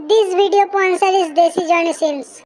This video sponsor is Desi Johnny Sims.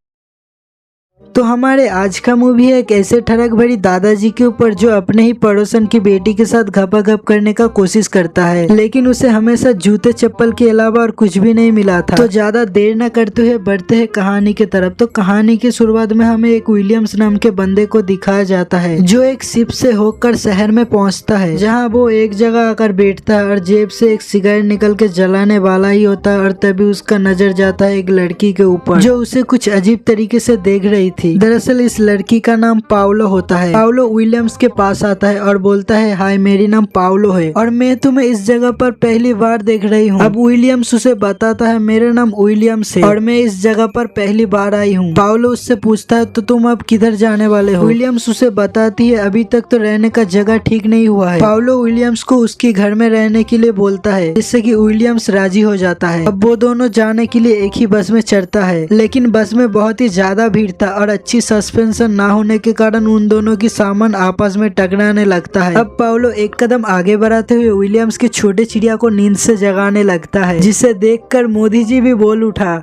तो हमारे आज का मूवी है एक ऐसे ठरक भरी दादाजी के ऊपर जो अपने ही पड़ोसन की बेटी के साथ घपाघप करने का कोशिश करता है, लेकिन उसे हमेशा जूते चप्पल के अलावा और कुछ भी नहीं मिला था। तो ज्यादा देर न करते हुए बढ़ते हैं कहानी की तरफ। तो कहानी की शुरुआत में हमें एक विलियम्स नाम के बंदे को दिखाया जाता है जो एक शिप से होकर शहर में पहुंचता है, जहां वो एक जगह आकर बैठता है और जेब से एक सिगरेट निकल के जलाने वाला ही होता है। और तभी उसका नजर जाता है एक लड़की के ऊपर जो उसे कुछ अजीब तरीके से देख रही थी। दरअसल इस लड़की का नाम पाउलो होता है। पाउलो विलियम्स के पास आता है और बोलता है, हाय मेरी नाम पाउलो है और मैं तुम्हें इस जगह पर पहली बार देख रही हूँ। अब विलियम्स उसे बताता है, मेरा नाम विलियम्स है और मैं इस जगह पर पहली बार आई हूँ। पाउलो उससे पूछता है, तो तुम अब किधर जाने वाले हो? विलियम्स उसे बताती है, अभी तक तो रहने का जगह ठीक नहीं हुआ है। पाउलो विलियम्स को उसके घर में रहने के लिए बोलता है, जिससे कि विलियम्स राजी हो जाता है। अब वो दोनों जाने के लिए एक ही बस में चढ़ता है, लेकिन बस में बहुत ही ज्यादा भीड़ था और अच्छी सस्पेंशन ना होने के कारण उन दोनों की सामान आपस में टकराने लगता है। अब पाउलो एक कदम आगे बढ़ाते हुए विलियम्स के छोटे चिड़िया को नींद से जगाने लगता है, जिसे देखकर मोदी जी भी बोल उठा।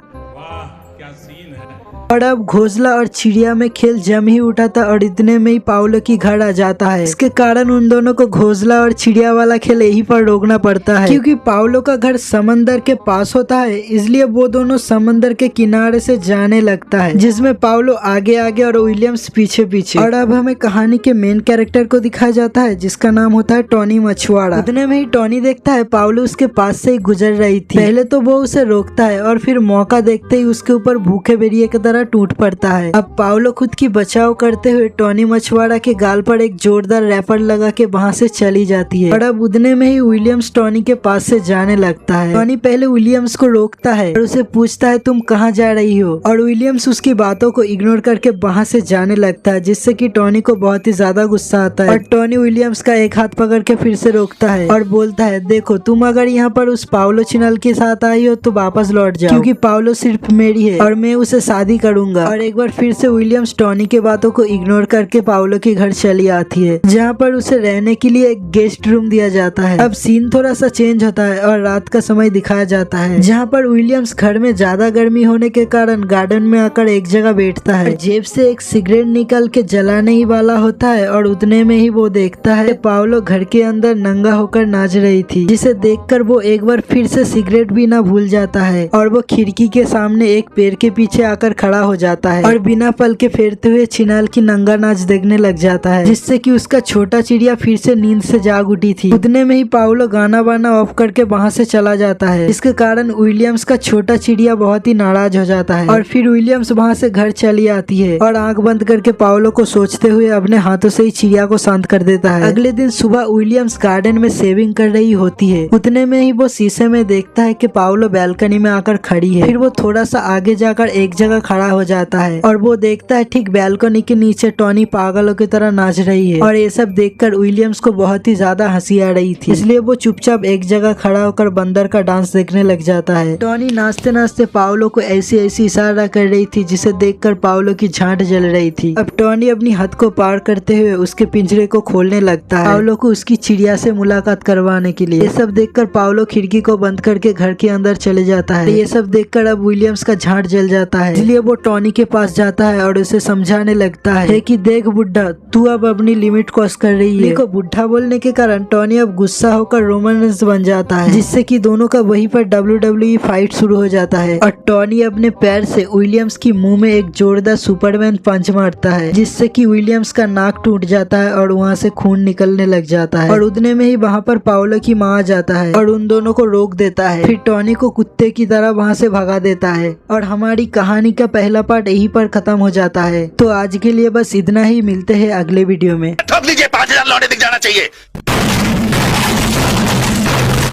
और अब घोंसला और चिड़िया में खेल जम ही उठा था और इतने में ही पाउलो की घर आ जाता है। इसके कारण उन दोनों को घोंसला और चिड़िया वाला खेल यहीं पर रोकना पड़ता है, क्योंकि पाउलो का घर समंदर के पास होता है, इसलिए वो दोनों समंदर के किनारे से जाने लगता है, जिसमें पाउलो आगे आगे और विलियम्स पीछे पीछे। और अब हमें कहानी के मेन कैरेक्टर को दिखाया जाता है, जिसका नाम होता है टॉनी मछुआरा। इतने में ही टॉनी देखता है पाउलो उसके पास से ही गुजर रही थी। पहले तो वो उसे रोकता है और फिर मौका देखते ही उसके ऊपर भूखे बेरिए की तरह टूट पड़ता है। अब पाउलो खुद की बचाव करते हुए टॉनी मछुआरा के गाल पर एक जोरदार रैपर लगा के वहाँ से चली जाती है। और अब उतने में ही विलियम्स टॉनी के पास से जाने लगता है। टॉनी पहले विलियम्स को रोकता है और उसे पूछता है, तुम कहाँ जा रही हो? और विलियम्स उसकी बातों को इग्नोर करके वहाँ से जाने लगता है, जिससे कि टॉनी को बहुत ही ज्यादा गुस्सा आता है। और टॉनी विलियम्स का एक हाथ पकड़ के फिर से रोकता है और बोलता है, देखो तुम अगर यहाँ पर उस पाउलो चिनल के साथ आई हो तो वापस लौट जाओ, क्योंकि पाउलो सिर्फ मेरी है और मैं उसे शादी करूंगा। और एक बार फिर से विलियम्स टॉनी के बातों को इग्नोर करके पाउलो के घर चली आती है, जहाँ पर उसे रहने के लिए एक गेस्ट रूम दिया जाता है। अब सीन थोड़ा सा चेंज होता है और रात का समय दिखाया जाता है, जहाँ पर विलियम्स घर में ज्यादा गर्मी होने के कारण गार्डन में आकर एक जगह बैठता है। जेब से एक सिगरेट निकल के जलाने ही वाला होता है और उतने में ही वो देखता है पाउलो घर के अंदर नंगा होकर नाच रही थी, जिसे देखकर वो एक बार फिर से सिगरेट भी ना भूल जाता है और वो खिड़की के सामने एक पेड़ के पीछे आकर खड़ा हो जाता है और बिना पल के फेरते हुए चिनाल की नंगा नाच देखने लग जाता है, जिससे कि उसका छोटा चिड़िया फिर से नींद से जाग उठी थी। उतने में ही पाउलो गाना बाना ऑफ करके वहाँ से चला जाता है, इसके कारण विलियम्स का छोटा चिड़िया बहुत ही नाराज हो जाता है। और फिर विलियम्स वहाँ से घर चली आती है और आंख बंद करके पाउलो को सोचते हुए अपने हाथों से ही चिड़िया को शांत कर देता है। अगले दिन सुबह विलियम्स गार्डन में शेविंग कर रही होती है। उतने में ही वो शीशे में देखता है कि पाउलो बैल्कनी में आकर खड़ी है। फिर वो थोड़ा सा आगे जाकर एक जगह खड़ा हो जाता है और वो देखता है ठीक बैल्कनी के नीचे टॉनी पागलों की तरह नाच रही है। और ये सब देखकर विलियम्स को बहुत ही ज्यादा हंसी आ रही थी, इसलिए वो चुपचाप एक जगह खड़ा होकर बंदर का डांस देखने लग जाता है। टॉनी नाचते नाचते पाउलो को ऐसी ऐसी इशारा कर रही थी, जिसे देखकर पाउलो की झांट जल रही थी। अब टॉनी अपनी हद को पार करते हुए उसके पिंजरे को खोलने लगता है, पाउलो को उसकी चिड़िया से मुलाकात करवाने के लिए। ये सब देखकर पाउलो खिड़की को बंद करके घर के अंदर चले जाता है। ये सब देखकर अब विलियम्स का झांट जल जाता है, इसलिए वो टॉनी के पास जाता है और उसे समझाने लगता है कि देख बुड्ढा, तू अब अपनी लिमिट क्रॉस कर रही है। देखो बुड्ढा बोलने के कारण टॉनी अब गुस्सा होकर रोमांस बन जाता है, जिससे कि दोनों का वहीं पर WWE फाइट शुरू हो जाता है। और टॉनी अपने पैर से विलियम्स की मुंह में एक जोरदार सुपरमैन पंच मारता है, जिससे कि विलियम्स का नाक टूट जाता है और वहाँ से खून निकलने लग जाता है। और उतने में ही वहाँ पर पाउलो की माँ आ जाता है और उन दोनों को रोक देता है। फिर टॉनी को कुत्ते की तरह वहाँ से भगा देता है और हमारी कहानी का पहला पार्ट यहीं पर खत्म हो जाता है। तो आज के लिए बस इतना ही, मिलते हैं अगले वीडियो में। ठोक लीजिए, 5000 लौटे दिख जाना चाहिए।